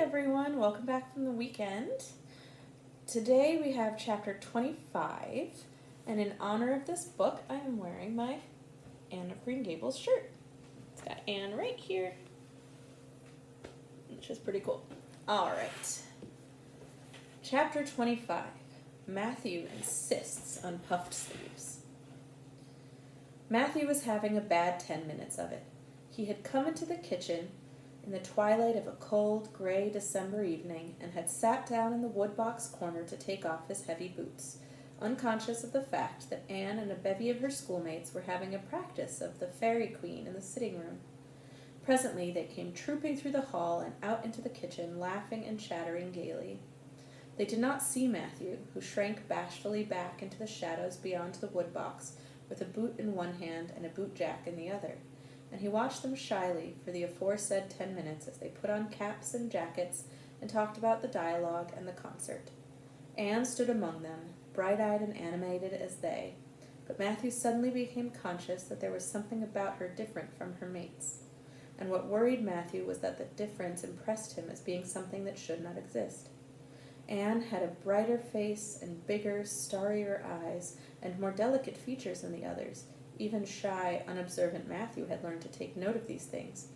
everyone, welcome back from the weekend. Today we have chapter 25, and in honor of this book, I am wearing my Anne of Green Gables shirt. It's got Anne right here, which is pretty cool. Alright, chapter 25, Matthew insists on puffed sleeves. Matthew was having a bad 10 minutes of it. He had come into the kitchen in the twilight of a cold, gray December evening, and had sat down in the woodbox corner to take off his heavy boots, unconscious of the fact that Anne and a bevy of her schoolmates were having a practice of the Fairy Queen in the sitting room. Presently they came trooping through the hall and out into the kitchen, laughing and chattering gaily. They did not see Matthew, who shrank bashfully back into the shadows beyond the woodbox, with a boot in one hand and a boot-jack in the other, and he watched them shyly for the aforesaid 10 minutes as they put on caps and jackets and talked about the dialogue and the concert. Anne stood among them, bright-eyed and animated as they, but Matthew suddenly became conscious that there was something about her different from her mates, and what worried Matthew was that the difference impressed him as being something that should not exist. Anne had a brighter face and bigger, starrier eyes and more delicate features than the others. Even shy, unobservant Matthew had learned to take note of these things,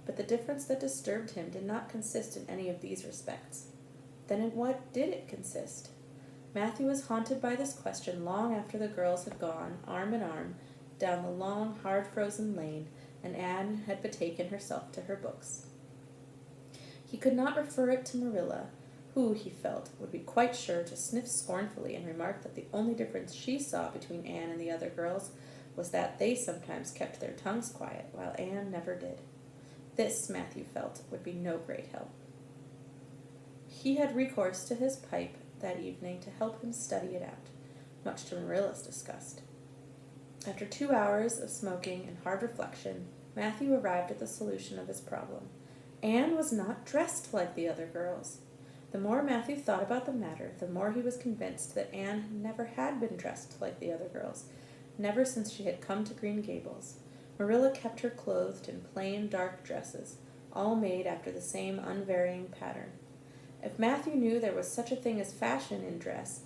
but the difference that disturbed him did not consist in any of these respects. Then in what did it consist? Matthew was haunted by this question long after the girls had gone, arm in arm, down the long, hard-frozen lane, and Anne had betaken herself to her books. He could not refer it to Marilla, who, he felt, would be quite sure to sniff scornfully and remark that the only difference she saw between Anne and the other girls was that they sometimes kept their tongues quiet, while Anne never did. This, Matthew felt, would be no great help. He had recourse to his pipe that evening to help him study it out, much to Marilla's disgust. After 2 hours of smoking and hard reflection, Matthew arrived at the solution of his problem. Anne was not dressed like the other girls. The more Matthew thought about the matter, the more he was convinced that Anne never had been dressed like the other girls, never since she had come to Green Gables. Marilla kept her clothed in plain, dark dresses, all made after the same unvarying pattern. If Matthew knew there was such a thing as fashion in dress,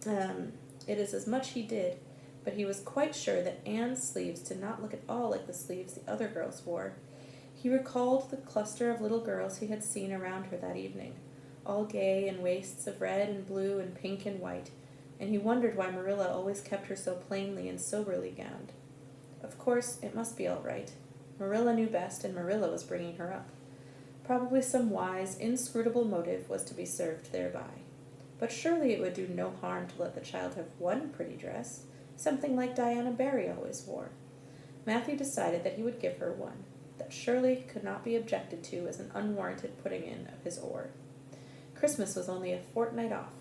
it is as much he did, but he was quite sure that Anne's sleeves did not look at all like the sleeves the other girls wore. He recalled the cluster of little girls he had seen around her that evening, all gay in waists of red and blue and pink and white, and he wondered why Marilla always kept her so plainly and soberly gowned. Of course, it must be all right. Marilla knew best, and Marilla was bringing her up. Probably some wise, inscrutable motive was to be served thereby. But surely it would do no harm to let the child have one pretty dress, something like Diana Barry always wore. Matthew decided that he would give her one, that surely could not be objected to as an unwarranted putting in of his oar. Christmas was only a fortnight off.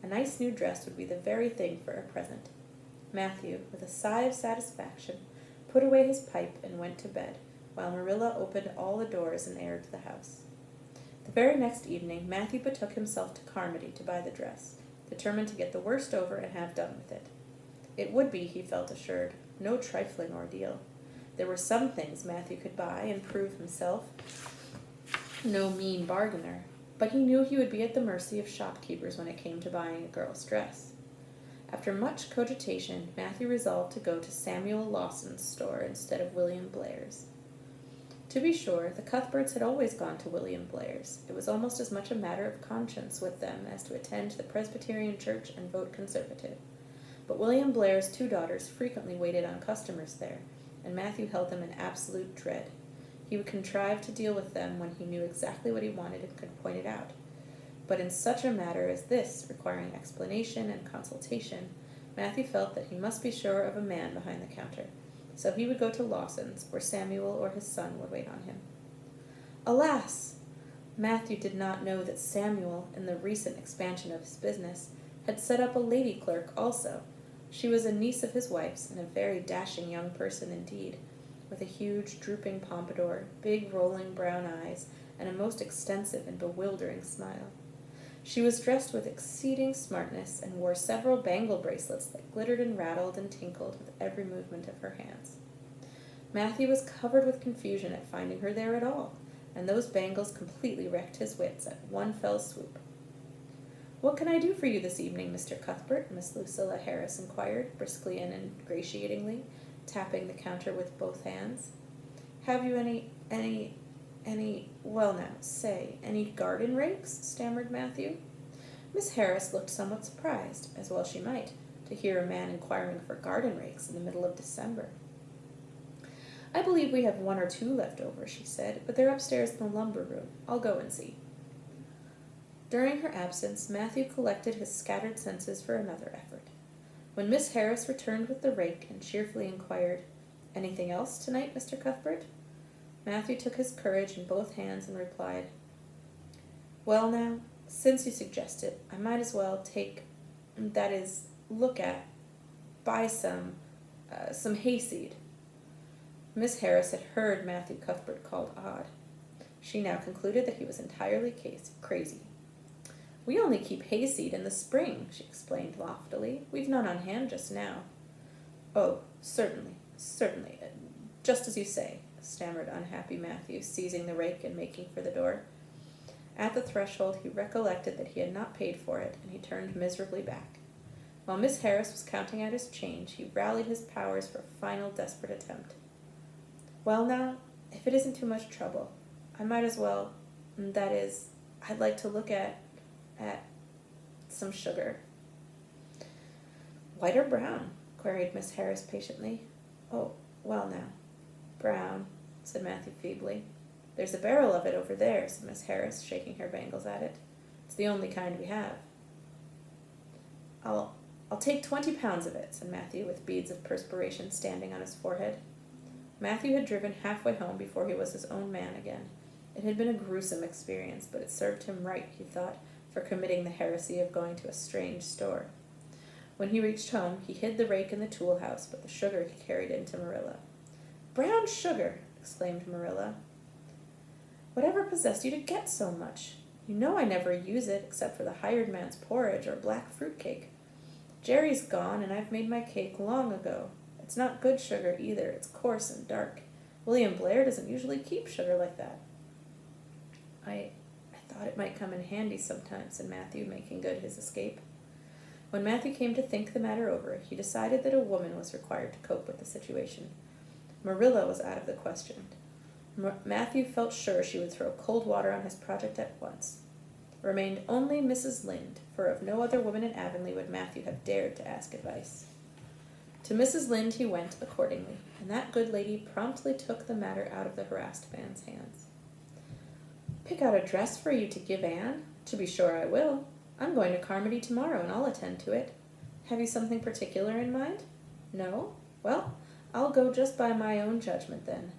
A nice new dress would be the very thing for a present. Matthew, with a sigh of satisfaction, put away his pipe and went to bed, while Marilla opened all the doors and aired the house. The very next evening, Matthew betook himself to Carmody to buy the dress, determined to get the worst over and have done with it. It would be, he felt assured, no trifling ordeal. There were some things Matthew could buy and prove himself no mean bargainer, but he knew he would be at the mercy of shopkeepers when it came to buying a girl's dress. After much cogitation, Matthew resolved to go to Samuel Lawson's store instead of William Blair's. To be sure, the Cuthberts had always gone to William Blair's. It was almost as much a matter of conscience with them as to attend the Presbyterian church and vote Conservative. But William Blair's 2 daughters frequently waited on customers there, and Matthew held them in absolute dread. He would contrive to deal with them when he knew exactly what he wanted and could point it out. But in such a matter as this, requiring explanation and consultation, Matthew felt that he must be sure of a man behind the counter. So he would go to Lawson's, where Samuel or his son would wait on him. Alas! Matthew did not know that Samuel, in the recent expansion of his business, had set up a lady clerk also. She was a niece of his wife's, and a very dashing young person indeed, with a huge, drooping pompadour, big, rolling brown eyes, and a most extensive and bewildering smile. She was dressed with exceeding smartness, and wore several bangle bracelets that glittered and rattled and tinkled with every movement of her hands. Matthew was covered with confusion at finding her there at all, and those bangles completely wrecked his wits at one fell swoop. "What can I do for you this evening, Mr. Cuthbert?" Miss Lucilla Harris inquired, briskly and ingratiatingly, tapping the counter with both hands. "Have you well now, say, any garden rakes?" stammered Matthew. Miss Harris looked somewhat surprised, as well she might, to hear a man inquiring for garden rakes in the middle of December. "I believe we have one or two left over," she said, "but they're upstairs in the lumber room. I'll go and see." During her absence, Matthew collected his scattered senses for another effort. When Miss Harris returned with the rake and cheerfully inquired, "Anything else tonight, Mr. Cuthbert?" Matthew took his courage in both hands and replied, "Well now, since you suggest it, I might as well buy some hayseed." Miss Harris had heard Matthew Cuthbert called odd. She now concluded that he was entirely crazy. "We only keep hayseed in the spring," she explained loftily. "We've none on hand just now." "Oh, certainly, just as you say," stammered unhappy Matthew, seizing the rake and making for the door. At the threshold he recollected that he had not paid for it, and he turned miserably back. While Miss Harris was counting out his change, he rallied his powers for a final desperate attempt. "Well now, if it isn't too much trouble, I might as well, I'd like to look at some sugar." "White or brown?" queried Miss Harris patiently. "Oh, well now, brown," said Matthew feebly. "There's a barrel of it over there," said Miss Harris, shaking her bangles at it. "It's the only kind we have." I'll take 20 pounds of it," said Matthew, with beads of perspiration standing on his forehead. Matthew had driven halfway home before he was his own man again. It had been a gruesome experience, but it served him right, he thought, for committing the heresy of going to a strange store. When he reached home, he hid the rake in the tool house, but the sugar he carried in to Marilla. "Brown sugar!" exclaimed Marilla. "Whatever possessed you to get so much? You know I never use it except for the hired man's porridge or black fruit cake. Jerry's gone, and I've made my cake long ago. It's not good sugar either. It's coarse and dark. William Blair doesn't usually keep sugar like that." I thought it might come in handy sometime," said Matthew, making good his escape. When Matthew came to think the matter over, he decided that a woman was required to cope with the situation. Marilla was out of the question. Matthew felt sure she would throw cold water on his project at once. Remained only Mrs. Lynde, for of no other woman in Avonlea would Matthew have dared to ask advice. To Mrs. Lynde he went accordingly, and that good lady promptly took the matter out of the harassed man's hands. "Pick out a dress for you to give Anne? To be sure I will. I'm going to Carmody tomorrow, and I'll attend to it. Have you something particular in mind? No? Well, I'll go just by my own judgment then.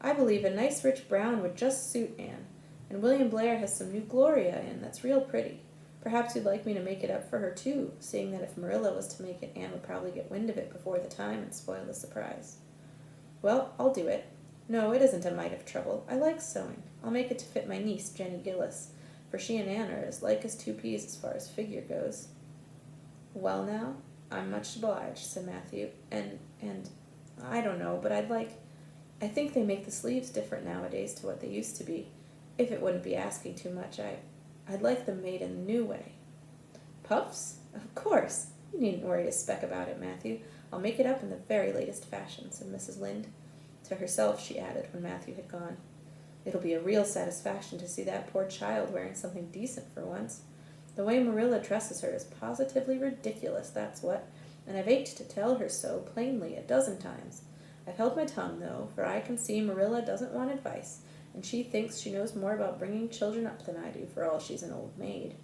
I believe a nice rich brown would just suit Anne, and William Blair has some new Gloria in that's real pretty. Perhaps you'd like me to make it up for her too, seeing that if Marilla was to make it, Anne would probably get wind of it before the time and spoil the surprise." "Well, I'll do it. No, it isn't a mite of trouble. I like sewing. I'll make it to fit my niece, Jenny Gillis, for she and Anne are as like as two peas as far as figure goes." "Well now, I'm much obliged," said Matthew, and I don't know, but I think they make the sleeves different nowadays to what they used to be. If it wouldn't be asking too much, I'd like them made in the new way." "Puffs? Of course. You needn't worry a speck about it, Matthew. I'll make it up in the very latest fashion," said Mrs. Lynde. To herself she added when Matthew had gone, "It'll be a real satisfaction to see that poor child wearing something decent for once. The way Marilla dresses her is positively ridiculous, that's what, and I've ached to tell her so plainly a dozen times. I've held my tongue, though, for I can see Marilla doesn't want advice, and she thinks she knows more about bringing children up than I do, for all she's an old maid.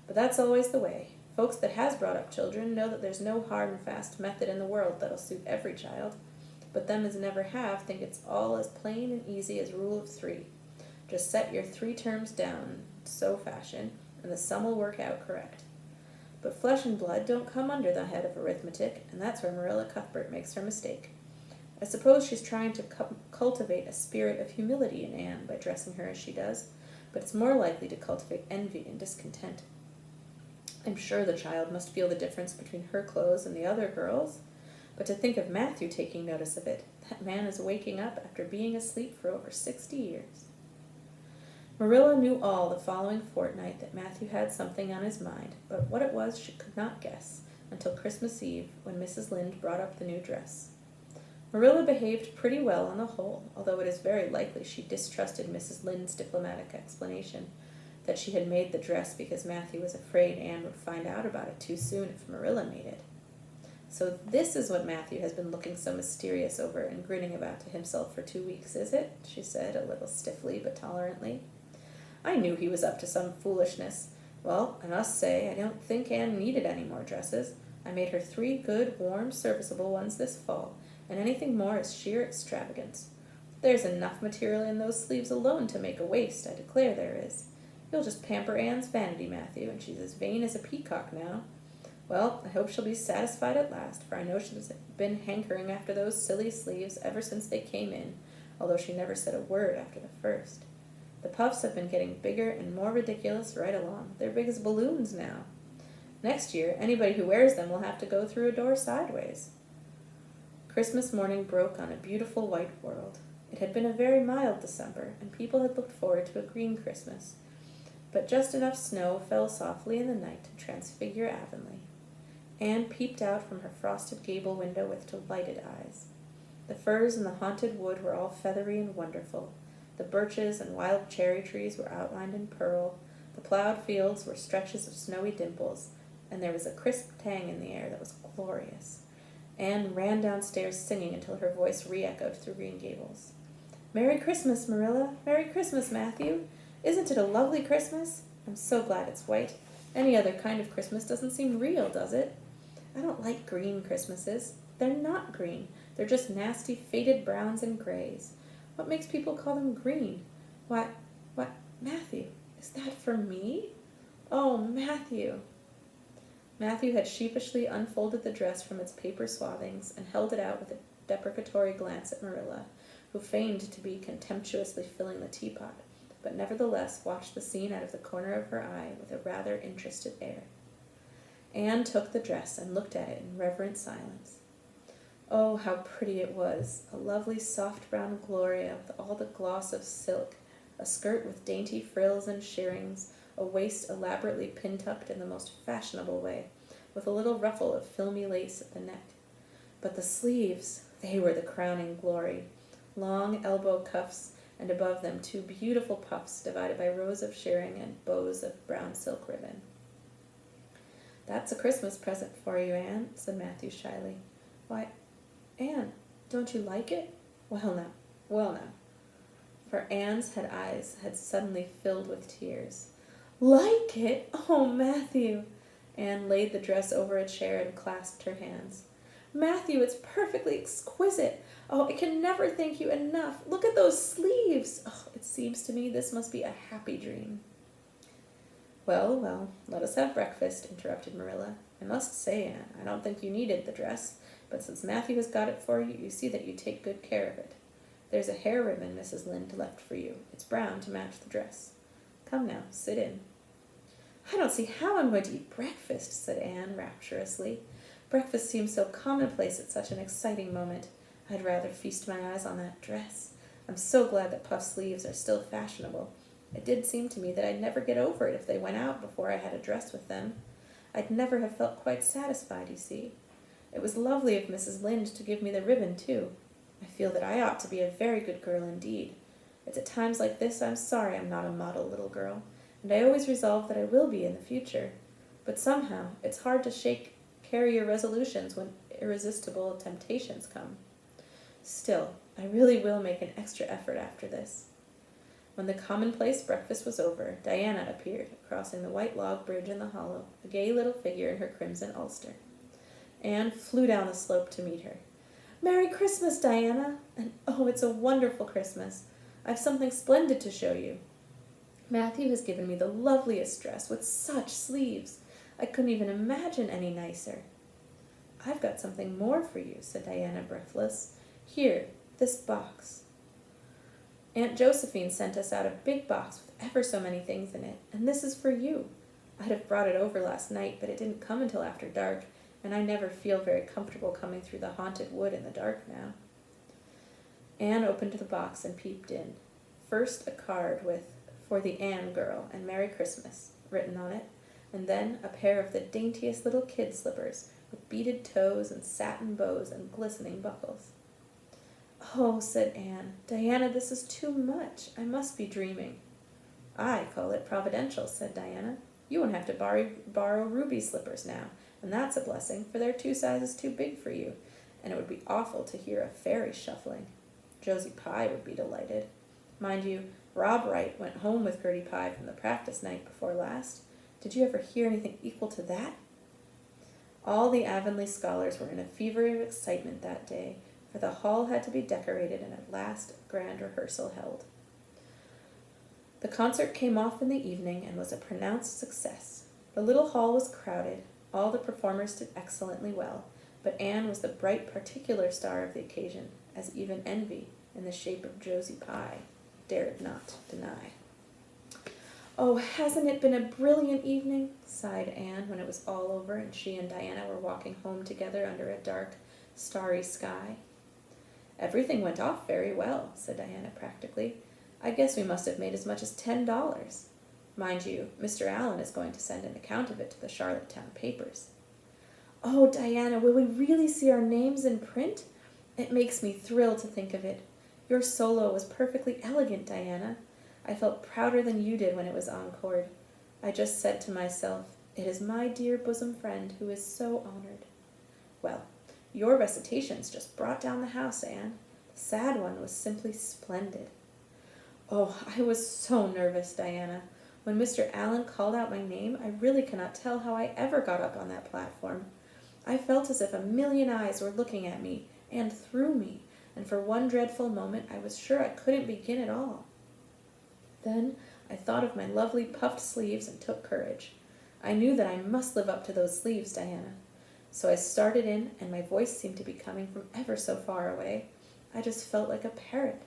But that's always the way. Folks that has brought up children know that there's no hard and fast method in the world that'll suit every child, but them as never have think it's all as plain and easy as rule of 3. Just set your 3 terms down, so fashion, and the sum will work out correct. But flesh and blood don't come under the head of arithmetic, and that's where Marilla Cuthbert makes her mistake. I suppose she's trying to cultivate a spirit of humility in Anne by dressing her as she does, but it's more likely to cultivate envy and discontent. I'm sure the child must feel the difference between her clothes and the other girls', but to think of Matthew taking notice of it, that man is waking up after being asleep for over 60 years. Marilla knew all the following fortnight that Matthew had something on his mind, but what it was she could not guess until Christmas Eve, when Mrs. Lynde brought up the new dress. Marilla behaved pretty well on the whole, although it is very likely she distrusted Mrs. Lynde's diplomatic explanation that she had made the dress because Matthew was afraid Anne would find out about it too soon if Marilla made it. "So this is what Matthew has been looking so mysterious over and grinning about to himself for 2 weeks, is it?" she said, a little stiffly but tolerantly. "I knew he was up to some foolishness. Well, I must say I don't think Anne needed any more dresses. I made her 3 good, warm, serviceable ones this fall, and anything more is sheer extravagance. There's enough material in those sleeves alone to make a waist, I declare there is. You'll just pamper Anne's vanity, Matthew, and she's as vain as a peacock now. Well, I hope she'll be satisfied at last, for I know she's been hankering after those silly sleeves ever since they came in, although she never said a word after the first. The puffs have been getting bigger and more ridiculous right along. They're big as balloons now. Next year, anybody who wears them will have to go through a door sideways." Christmas morning broke on a beautiful white world. It had been a very mild December, and people had looked forward to a green Christmas, but just enough snow fell softly in the night to transfigure Avonlea. Anne peeped out from her frosted gable window with delighted eyes. The firs in the haunted wood were all feathery and wonderful. The birches and wild cherry trees were outlined in pearl. The plowed fields were stretches of snowy dimples, and there was a crisp tang in the air that was glorious. Anne ran downstairs singing until her voice re-echoed through Green Gables. "Merry Christmas, Marilla! Merry Christmas, Matthew! Isn't it a lovely Christmas? I'm so glad it's white. Any other kind of Christmas doesn't seem real, does it? I don't like green Christmases. They're not green. They're just nasty faded browns and grays. What makes people call them green? Why, Matthew, is that for me? Oh, Matthew!" Matthew had sheepishly unfolded the dress from its paper swathings and held it out with a deprecatory glance at Marilla, who feigned to be contemptuously filling the teapot, but nevertheless watched the scene out of the corner of her eye with a rather interested air. Anne took the dress and looked at it in reverent silence. Oh, how pretty it was, a lovely soft brown gloria with all the gloss of silk, a skirt with dainty frills and shirrings, a waist elaborately pin-tucked in the most fashionable way, with a little ruffle of filmy lace at the neck. But the sleeves, they were the crowning glory. Long elbow cuffs, and above them 2 beautiful puffs divided by rows of shirring and bows of brown silk ribbon. "That's a Christmas present for you, Anne," said Matthew shyly. "Why, Anne, don't you like it? Well now." For Anne's eyes had suddenly filled with tears. "Like it? Oh, Matthew!" Anne laid the dress over a chair and clasped her hands. "Matthew, it's perfectly exquisite. Oh, I can never thank you enough. Look at those sleeves. Oh, it seems to me this must be a happy dream." Well, let us have breakfast," interrupted Marilla. "I must say, Anne, I don't think you needed the dress, but since Matthew has got it for you, you see that you take good care of it. There's a hair ribbon Mrs. Lynde left for you. It's brown to match the dress. Come now, sit in." "I don't see how I'm going to eat breakfast," said Anne rapturously. "Breakfast seems so commonplace at such an exciting moment. I'd rather feast my eyes on that dress. I'm so glad that puff sleeves are still fashionable. It did seem to me that I'd never get over it if they went out before I had a dress with them. I'd never have felt quite satisfied, you see. It was lovely of Mrs. Lynde to give me the ribbon, too. I feel that I ought to be a very good girl indeed. It's at times like this I'm sorry I'm not a model little girl, and I always resolve that I will be in the future. But somehow it's hard to carry your resolutions when irresistible temptations come. Still, I really will make an extra effort after this." When the commonplace breakfast was over, Diana appeared, crossing the white log bridge in the hollow, a gay little figure in her crimson ulster. Anne flew down the slope to meet her. "Merry Christmas, Diana! And oh, it's a wonderful Christmas. I've something splendid to show you. Matthew has given me the loveliest dress with such sleeves. I couldn't even imagine any nicer." "I've got something more for you," said Diana, breathless. "Here, this box. Aunt Josephine sent us out a big box with ever so many things in it, and this is for you. I'd have brought it over last night, but it didn't come until after dark, and I never feel very comfortable coming through the haunted wood in the dark now." Anne opened the box and peeped in. First a card with for the Ann girl and Merry Christmas written on it, and then a pair of the daintiest little kid slippers with beaded toes and satin bows and glistening buckles. "Oh," said Anne, "Diana, this is too much. I must be dreaming." "I call it providential," said Diana. "You won't have to borrow Ruby slippers now, and that's a blessing, for they're 2 sizes too big for you, and it would be awful to hear a fairy shuffling. Josie Pye would be delighted. Mind you, Rob Wright went home with Gertie Pye from the practice night before last. Did you ever hear anything equal to that?" All the Avonlea scholars were in a fever of excitement that day, for the hall had to be decorated and at last a grand rehearsal held. The concert came off in the evening and was a pronounced success. The little hall was crowded, all the performers did excellently well, but Anne was the bright particular star of the occasion, as even envy, in the shape of Josie Pye, dared not deny. "Oh, hasn't it been a brilliant evening?" sighed Anne when it was all over and she and Diana were walking home together under a dark, starry sky. "Everything went off very well," said Diana practically. "I guess we must have made as much as $10. Mind you, Mr. Allen is going to send an account of it to the Charlottetown papers." "Oh, Diana, will we really see our names in print? It makes me thrill to think of it. Your solo was perfectly elegant, Diana. I felt prouder than you did when it was encored. I just said to myself, 'It is my dear bosom friend who is so honored.' Well, your recitations just brought down the house, Anne. The sad one was simply splendid." "Oh, I was so nervous, Diana. When Mr. Allen called out my name, I really cannot tell how I ever got up on that platform. I felt as if a million eyes were looking at me and through me, and for one dreadful moment I was sure I couldn't begin at all. Then I thought of my lovely puffed sleeves and took courage. I knew that I must live up to those sleeves, Diana. So I started in, and my voice seemed to be coming from ever so far away. I just felt like a parrot.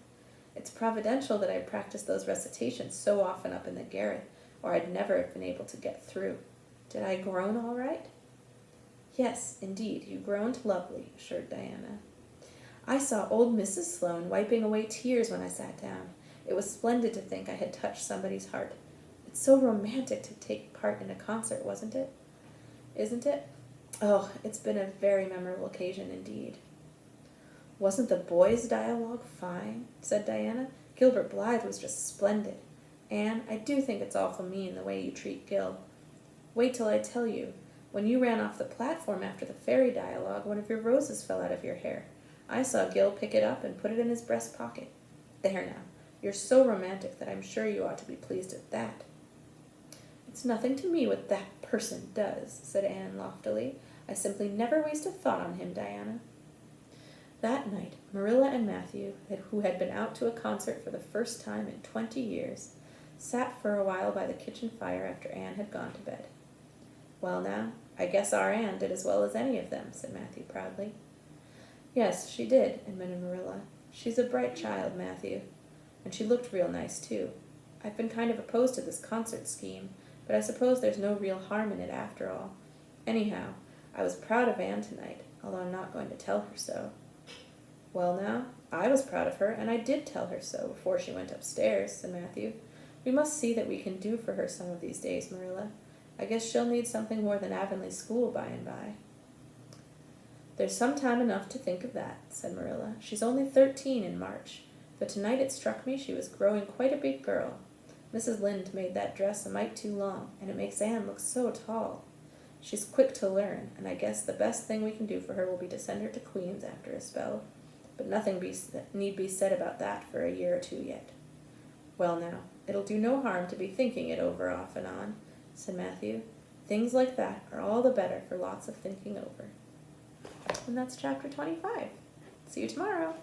It's providential that I practiced those recitations so often up in the garret, or I'd never have been able to get through. Did I groan all right?" "Yes, indeed, you groaned lovely," assured Diana. "I saw old Mrs. Sloane wiping away tears when I sat down. It was splendid to think I had touched somebody's heart. It's so romantic to take part in a concert, wasn't it? Isn't it? Oh, it's been a very memorable occasion indeed." "Wasn't the boys' dialogue fine?" said Diana. "Gilbert Blythe was just splendid. Anne, I do think it's awful mean the way you treat Gil. Wait till I tell you. When you ran off the platform after the fairy dialogue, one of your roses fell out of your hair. I saw Gil pick it up and put it in his breast pocket. There now. You're so romantic that I'm sure you ought to be pleased at that." "It's nothing to me what that person does," said Anne loftily. "I simply never waste a thought on him, Diana." That night, Marilla and Matthew, who had been out to a concert for the first time in 20 years, sat for a while by the kitchen fire after Anne had gone to bed. "Well now, I guess our Anne did as well as any of them," said Matthew proudly. "Yes, she did," admitted Marilla. "She's a bright child, Matthew. And she looked real nice, too. I've been kind of opposed to this concert scheme, but I suppose there's no real harm in it after all. Anyhow, I was proud of Anne tonight, although I'm not going to tell her so." "Well now, I was proud of her, and I did tell her so before she went upstairs," said Matthew. "We must see that we can do for her some of these days, Marilla. I guess she'll need something more than Avonlea school by and by." "There's some time enough to think of that," said Marilla. "She's only 13 in March. But tonight it struck me she was growing quite a big girl. Mrs. Lynde made that dress a mite too long, and it makes Anne look so tall. She's quick to learn, and I guess the best thing we can do for her will be to send her to Queen's after a spell. But nothing need be said about that for a year or two yet." "Well now, it'll do no harm to be thinking it over off and on," said Matthew. "Things like that are all the better for lots of thinking over." And that's chapter 25. See you tomorrow.